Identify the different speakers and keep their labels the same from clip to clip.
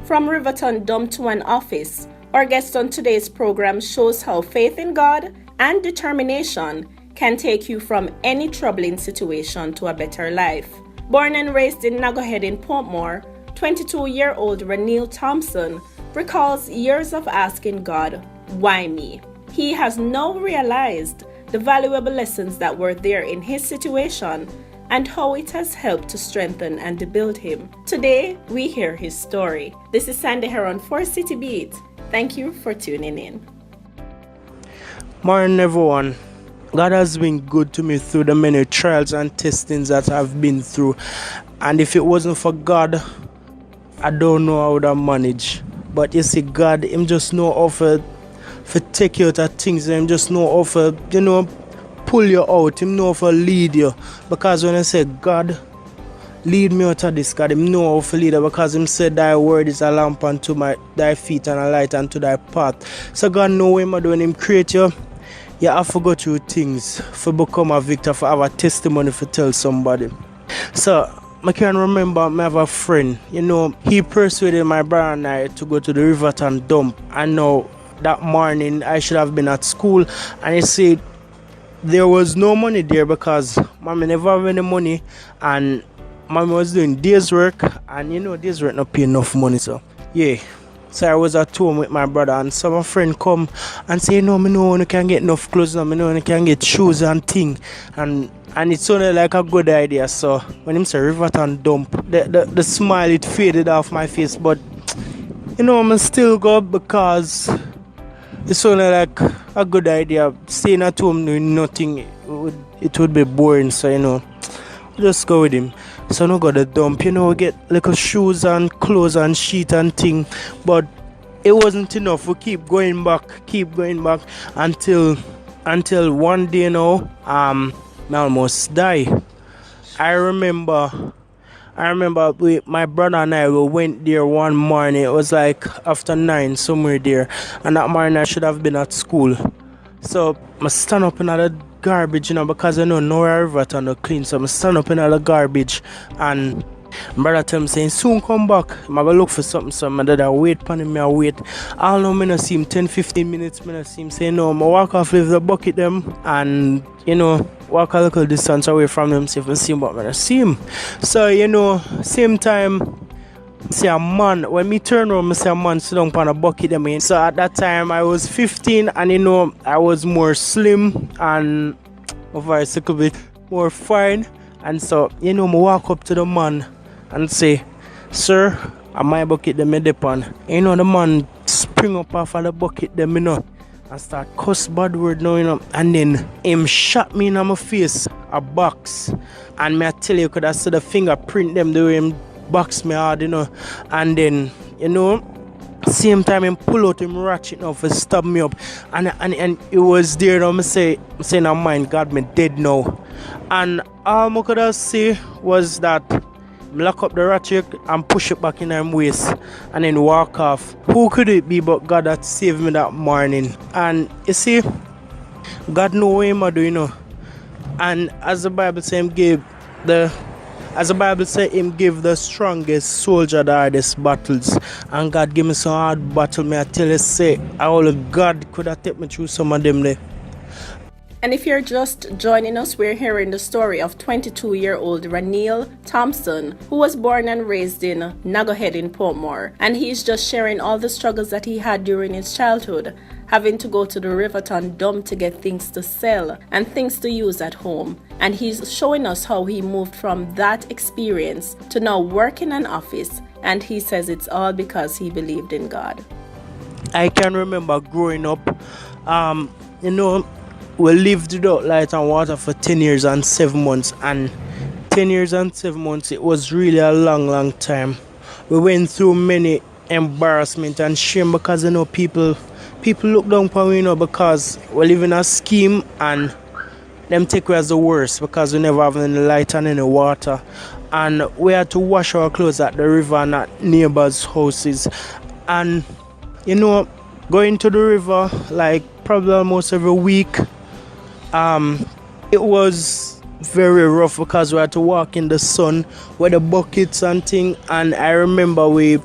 Speaker 1: From Riverton dump to an office, our guest on today's program shows how faith in God and determination can take you from any troubling situation to a better life. Born and raised in Nuggethead in Portmore, 22-year-old Raneil Thompson recalls years of asking God, why me? He has now realized the valuable lessons that were there in his situation and how it has helped to strengthen and to build him. Today, we hear his story. This is Sandy Heron for City Beat. Thank you for tuning in.
Speaker 2: Morning, everyone. God has been good to me through the many trials and testings that I've been through. And if it wasn't for God, I don't know how I would have managed. But you see, God, Him just know how to take you out of things. Him just know how to, pull you out. Him know how to lead you. Because when I say, God, lead me out of this, God, Him know how to lead you. Because Him said, thy word is a lamp unto thy feet and a light unto thy path. So God know what Him do when Him create you. You have to go through things for become a victor, for have a testimony to tell somebody. So I can remember I have a friend, he persuaded my brother and I to go to the Riverton dump. And now that morning I should have been at school, and he said there was no money there because mommy never have any money and mommy was doing day's work, and day's work not pay enough money. So I was at home with my brother, and so my friend come and say, no, me know you can get enough clothes now, me know you can get shoes and thing. And it sounded like a good idea. So when him say Riverton dump, the smile, it faded off my face. But I'm still go because it sounded like a good idea. Staying at home doing nothing, it would be boring. So just go with him. So I got the dump, we get little shoes and clothes and sheet and thing. But it wasn't enough. We keep going back until one day now, I almost die. I remember my brother and I, we went there one morning. It was like after 9, somewhere there. And that morning I should have been at school. So I stand up in the garbage, because I know nowhere Riverton to clean. So I stand up in the garbage, and my brother tell me saying, soon come back. I'm going to look for something. So my dad wait for him, I wait. I don't know, I see him 10-15 minutes. I see him say, no, I walk off with the bucket them and, walk a little distance away from them, see if I see him, but I see him. So, same time, see a man, when me turn around, I see a man sit down on a bucket them in. So at that time, I was 15 and, I was more slim and my voice a little bit more fine. And so, I walk up to the man and say, sir, I my bucket them in dip on. The man spring up off of the bucket them, and start cuss bad word now, and then him shot me in my face, a box. And I tell you, could I see the fingerprint them the way him box me hard, and then, same time him pull out him ratchet now for stab me up, and it was there now. I say now mind God, me dead now. And all I could have say was that lock up the ratchet and push it back in his waist and then walk off. Who could it be but God that saved me that morning? And you see, God know what him do, and as the Bible says, him give the strongest soldier the hardest battles. And God give me some hard battle. Me I tell you, say, all God could have taken me through some of them there.
Speaker 1: And if you're just joining us, we're hearing the story of 22-year-old Raneil Thompson, who was born and raised in Nuggethead in Portmore. And he's just sharing all the struggles that he had during his childhood, having to go to the Riverton dump to get things to sell and things to use at home. And he's showing us how he moved from that experience to now work in an office. And he says it's all because he believed in God.
Speaker 2: I can remember growing up, we lived without light and water for 10 years and 7 months. And 10 years and 7 months, it was really a long time. We went through many embarrassment and shame because, people look down upon me, because we live in a scheme and them take us as the worst because we never have any light and any water. And we had to wash our clothes at the river and at neighbors' houses. And, going to the river, like probably almost every week, it was very rough because we had to walk in the sun with the buckets and thing. And I remember we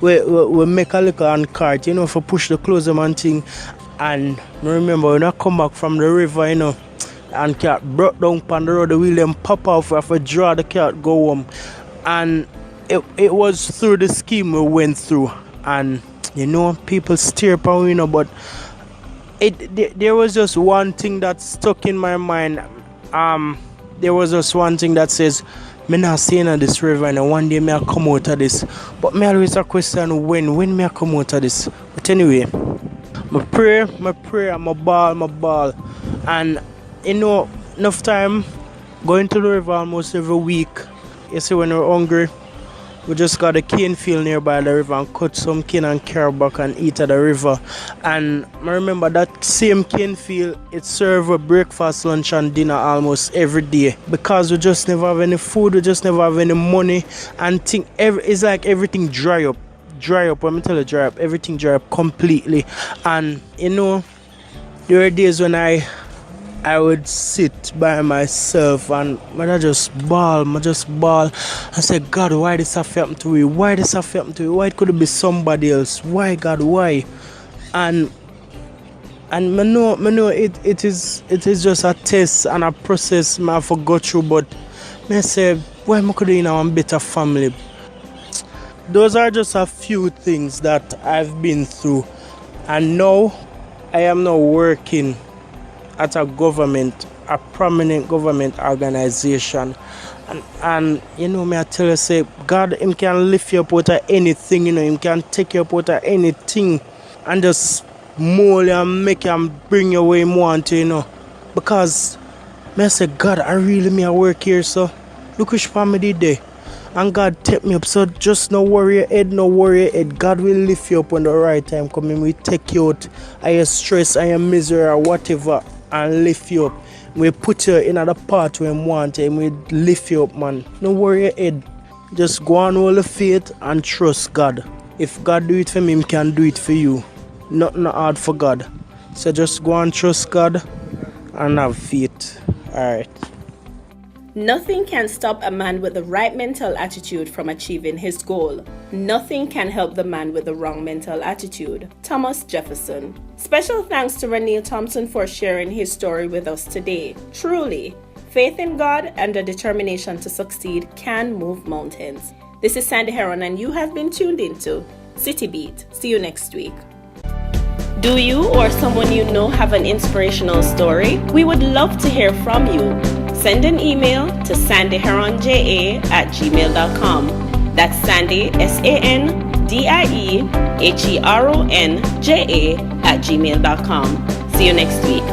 Speaker 2: we make a little hand cart, for push the clothes them and thing. And I remember when I come back from the river, and cat brought down on the road, the wheel them pop off, we have to draw the cat go home. And it was through the scheme we went through. And people stare upon me, but there was just one thing that stuck in my mind. There was just one thing that says, me not staying on this river and one day me I come out of this. But me always a question when me I come out of this. But anyway, my prayer, my ball. And enough time going to the river almost every week. You see, when we're hungry, we just got a cane field nearby the river and cut some cane and carry back and eat at the river. And I remember that same cane field, it served breakfast, lunch and dinner almost every day. Because we just never have any food, we just never have any money. And it's like everything dry up. Let me tell you, dry up. Everything dry up completely. And there were days when I would sit by myself and I just bawl. I say, God, why this have happened to me? Why it could be somebody else? Why, God, why? And I know it is just a test and a process I have to go through, but I say, why am I could a better family? Those are just a few things that I've been through, and now I am now working at a prominent government organization. And me I tell you, say, God, Him can lift you up out of anything, Him can take you up out of anything and just mold you and make you and bring you where Him want to, Because I say, God, I work here, so look which family there. And God take me up, so just no worry your head. God will lift you up when the right time come. We take you out of your stress and your misery or whatever and lift you up. We put you in the part where we want and we lift you up, man. No worry your head. Just go on all the faith and trust God. If God do it for me, He can do it for you. Nothing hard for God. So just go and trust God and have faith. Alright.
Speaker 1: Nothing can stop a man with the right mental attitude from achieving his goal. Nothing can help the man with the wrong mental attitude. Thomas Jefferson. Special thanks to Raneil Thompson for sharing his story with us today. Truly, faith in God and a determination to succeed can move mountains. This is Sandy Heron and you have been tuned into City Beat. See you next week. Do you or someone you know have an inspirational story? We would love to hear from you. Send an email to sandyheronja@gmail.com. That's Sandy, SANDIEHERONJA@gmail.com. See you next week.